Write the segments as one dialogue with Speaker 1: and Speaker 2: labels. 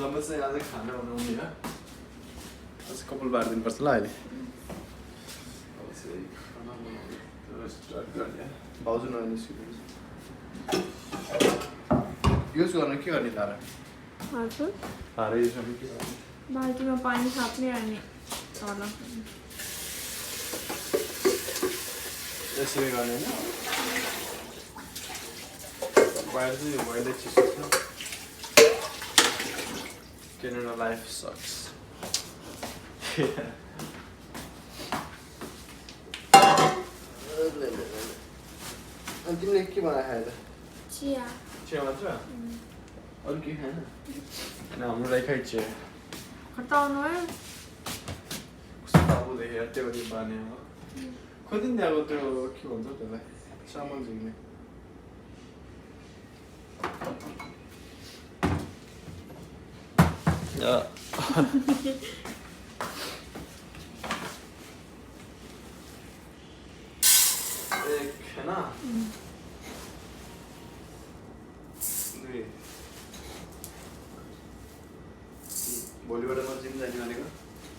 Speaker 1: नमस्ते आज खाना बनाउने हो आज कपाल बारिदिनुपर्छ ल अहिले अब चाहिँ खाना बनाउने स्टार्ट गर्ने भाउजू ननिस्किनु युज गर्न के गर्ने तारा
Speaker 2: हजुर
Speaker 1: तारा युज गर्न के गर्ने
Speaker 2: बाल्टीमा पानी थाप्ने अनि तल
Speaker 1: यसरी गर्ने होइन बाहिर चाहिँ मैले चिसो छ Canada life sucks. अनि तिमीले के बनाएर खायो त
Speaker 2: चिया
Speaker 1: चिया मात्र अरू के खाएन होइन हाम्रो लागि खाइ चिया
Speaker 2: हटाउनु है
Speaker 1: कस्तो बाबु देखेर त्यो गरी बाने हो खोइ नि त्यहाँको त्यो के भन्छ त्यसलाई सामान झिक्ने एक है ना दुई भोलिबाट म जिम जाने भनेको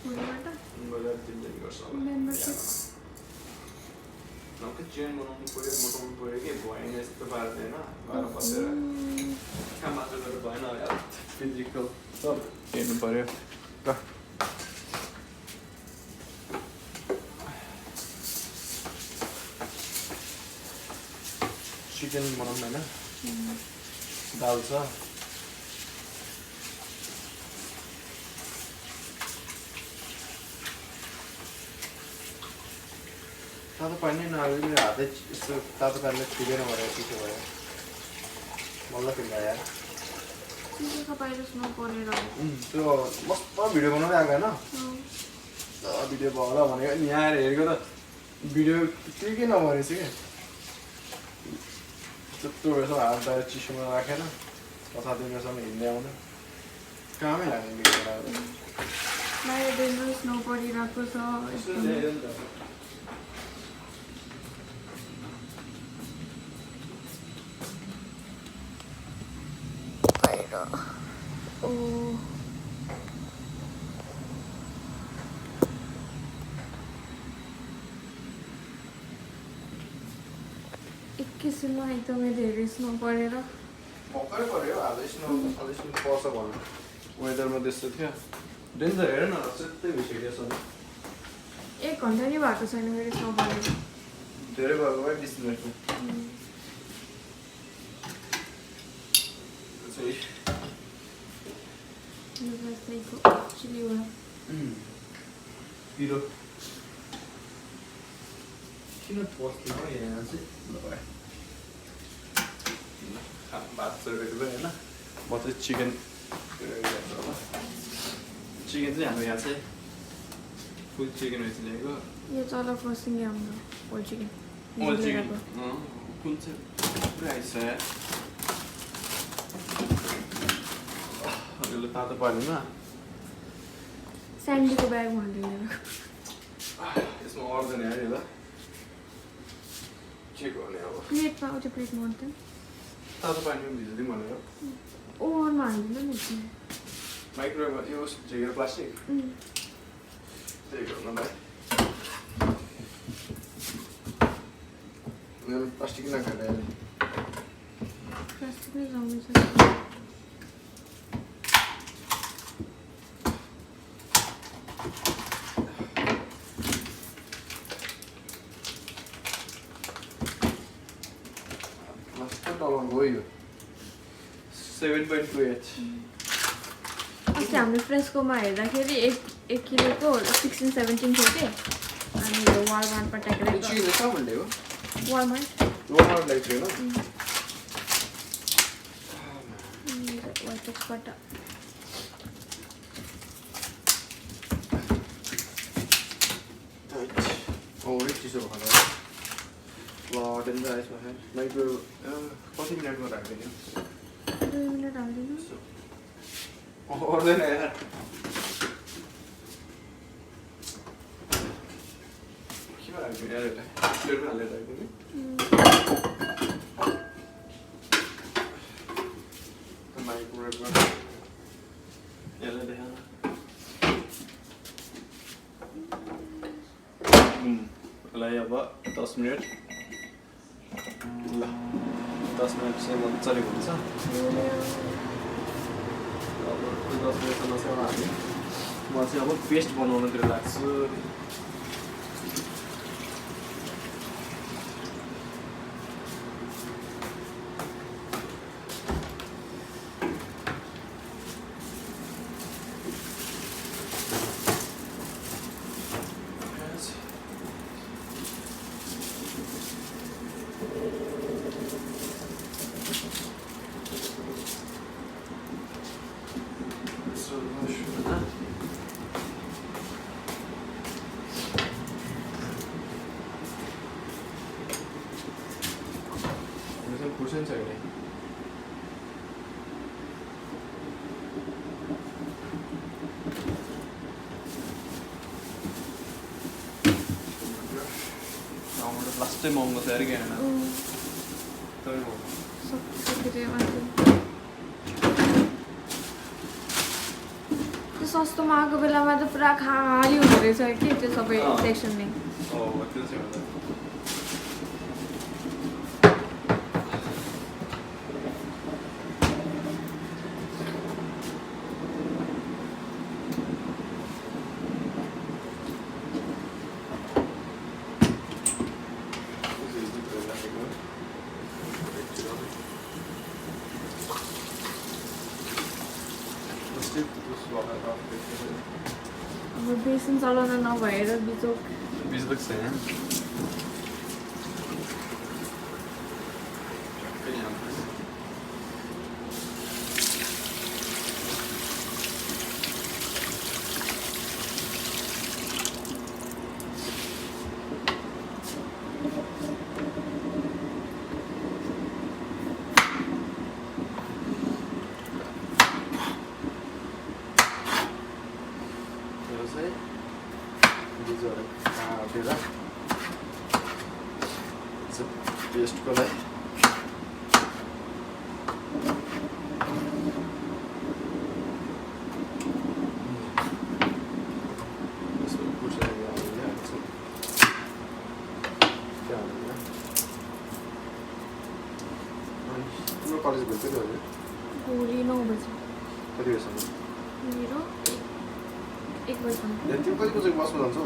Speaker 2: भोलिबाट
Speaker 1: भोलिबाट जिम जाने गर्छ
Speaker 2: मेम्बरसिप
Speaker 1: नौके चेन बनाउनु पऱ्यो मोटाउनु पऱ्यो कि भएन यस्तो पाराले होइन घर बसेर काम आज गरेर भएन हेल्थ फिजिकल सब हेर्नु पऱ्यो ल चिकन बनाउनु होइन दाल छ तातो पानी नै नहाल्ने हातै यस्तो तातो पानीले ठिकै नभएर चिसो भयो मल्ल फिल्दा यार
Speaker 2: चिसोको बाहिर स्नो परेर
Speaker 1: त्यो मस्त भिडियो बनाउँदै आएको होइन भिडियो भयो होला भनेको नि यहाँ आएर हेरेको त भिडियो के नभरेछ क्या त्यत्रो रहेछ हात बाहिर चिसोमा राखेर कथा दिनसम्म हिँड्दै आउनु कामै लाग्ने भिडियो
Speaker 2: बाहिर डेन्जर स्नो परिरहेको छ ओ एकैछिनमा एकदमै धेरै स्नो परेर
Speaker 1: भर्खरै पऱ्यो आज स्नो पर्छ भन्नु वेदरमा त्यस्तो थियो डेन्जर हेर न सेतै भइसक्यो छ
Speaker 2: 1 घन्टा नि भएको छैन मेरो स्नो परेर
Speaker 1: धेरै भएको भए 20 मिनटमा
Speaker 2: जस्तैको चिलीबाट
Speaker 1: पिरो किन पस्दैन हो यहाँ चाहिँ ल भाइ भात सर्वेको पनि होइन म चाहिँ चिकन चाहिँ हाम्रो यहाँ चाहिँ फुल चिकन रहेछ ल्याएको
Speaker 2: यो तल फर्स्टिङ हाम्रो होल चिकन
Speaker 1: कुन चाहिँ पुरै आइस यसले तातो पानीमा
Speaker 2: स्यान्डीको ब्याग भन्दैन
Speaker 1: यसमा अर्दैन अरे ल के गर्ने अब
Speaker 2: प्लेटमा त्यो प्लेटमा अन्त
Speaker 1: तातो पानीमा भिजाइदिउँ भनेर
Speaker 2: ओभनमा हालिदिनु नि
Speaker 1: माइक्रोवेभमा यो झिकेर प्लास्टिक त्यही गर्नु भाइ प्लास्टिक नखाएर
Speaker 2: प्लास्टिक नै जमाउँछ
Speaker 1: गयो 7.28
Speaker 2: अस्ति हामीले फ्रेस्कोमा हेर्दाखेरि एक किलोको 16-17 थियो कि अनि यो वालमार्ट पठाएको वालमार्ट
Speaker 1: ल्याएको थियो
Speaker 2: वालमार्टबाट
Speaker 1: चिसो भयो ल डेन्जर आइस माइक्रो कति मिनटमा राखिदिने
Speaker 2: 2 मिनट हालिदिनु
Speaker 1: अर्दैन यार केमा राखिदिने यार यसलाई प्लेटमा हालेर राखिदिने माइक्रोवेभमा यसलाई देखाउन यसलाई अब 10 मिनट ल 10 मिनट चाहिँ मजाले हुन्छ अब 10 मिनटसम्म चाहिँ हामी म चाहिँ अब पेस्ट बनाउनतिर लाग्छु Kursen छैन लास्टै महँगो छ अरे किन तर
Speaker 2: त्यो सस्तोमा आएको बेलामा त पुरा खाली हुँदो रहेछ कि त्यो सबै सेक्सन नै
Speaker 1: त्यो चाहिँ हो
Speaker 2: अब बेसन चलाउन नभएर बिचोक
Speaker 1: छैन पेस्टको लागि तिम्रो कलेज भेट कति बजे
Speaker 2: भोलि 9 बजी
Speaker 1: कति बजीसम्म
Speaker 2: मेरो 1 बजीसम्म
Speaker 1: तिमी कति बजेको बसमा जान्छौ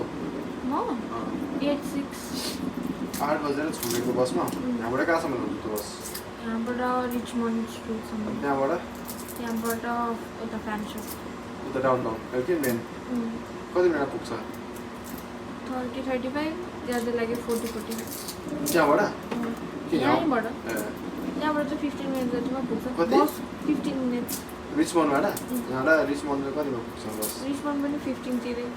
Speaker 2: म 8-6
Speaker 1: 8 बजेर छुटेको बसमा यहाँबाट कहाँसम्म जान्छ त्यो बस
Speaker 2: यहाँबाट रिचमन्ड स्ट्रिटसम्म त्यहाँबाट उता फ्यान सप
Speaker 1: उता डाउन टाउन के मेन कति मिनट पुग्छ
Speaker 2: 30-35 ज्यादा लाग्यो 40-45
Speaker 1: त्यहाँबाट
Speaker 2: यहाँबाट चाहिँ 15 मिनट जतिमा पुग्छ बस 15 मिनट
Speaker 1: रिचमन्डबाट यहाँबाट रिचमन्ड चाहिँ कतिमा पुग्छ बस
Speaker 2: रिचमन्ड पनि 15 तिरै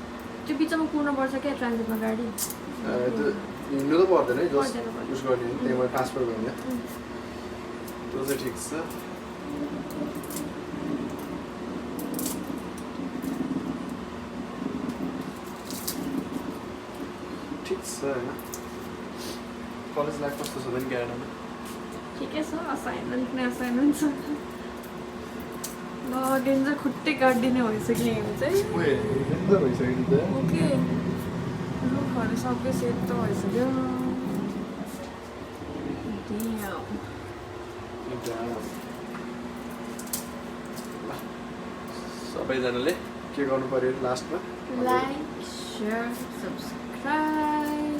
Speaker 2: त्यो बिचमा कुर्नुपर्छ क्या ट्रान्जिटमा गाडी
Speaker 1: हिँड्नु त पर्दैन है जस्ट युज गर्ने त्यहीँबाट ट्रान्सफर गर्ने त्यो चाहिँ ठिक छ ठिक छ होइन कलेज लाइफ कस्तो छ भने क्यानाडामा
Speaker 2: ठिकै छ असाइनमेन्ट नै असाइनमेन्ट छ ल डेन्जर खुट्टै काटिदिने भइसक्यो यो चाहिँ ओके रुखहरू सबै सेट त भइसक्यो
Speaker 1: सबैजनाले के गर्नु पर्यो लास्टमा
Speaker 2: लाइक शेयर सब्सक्राइब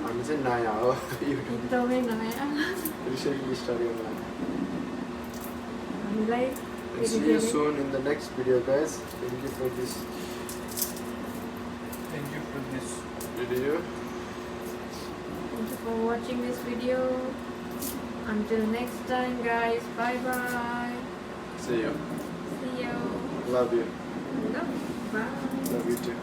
Speaker 1: हामी चाहिँ नयाँ हो
Speaker 2: एकदमै नयाँ
Speaker 1: रिसेन्टली स्टार्ट गर्नु
Speaker 2: हामीलाई
Speaker 1: See you soon in the next video, guys. Thank you for this video.
Speaker 2: Thank you for watching this video. Until next time, guys. Bye bye.
Speaker 1: See you.
Speaker 2: See you.
Speaker 1: Love you.
Speaker 2: Love you. Bye.
Speaker 1: Love you too.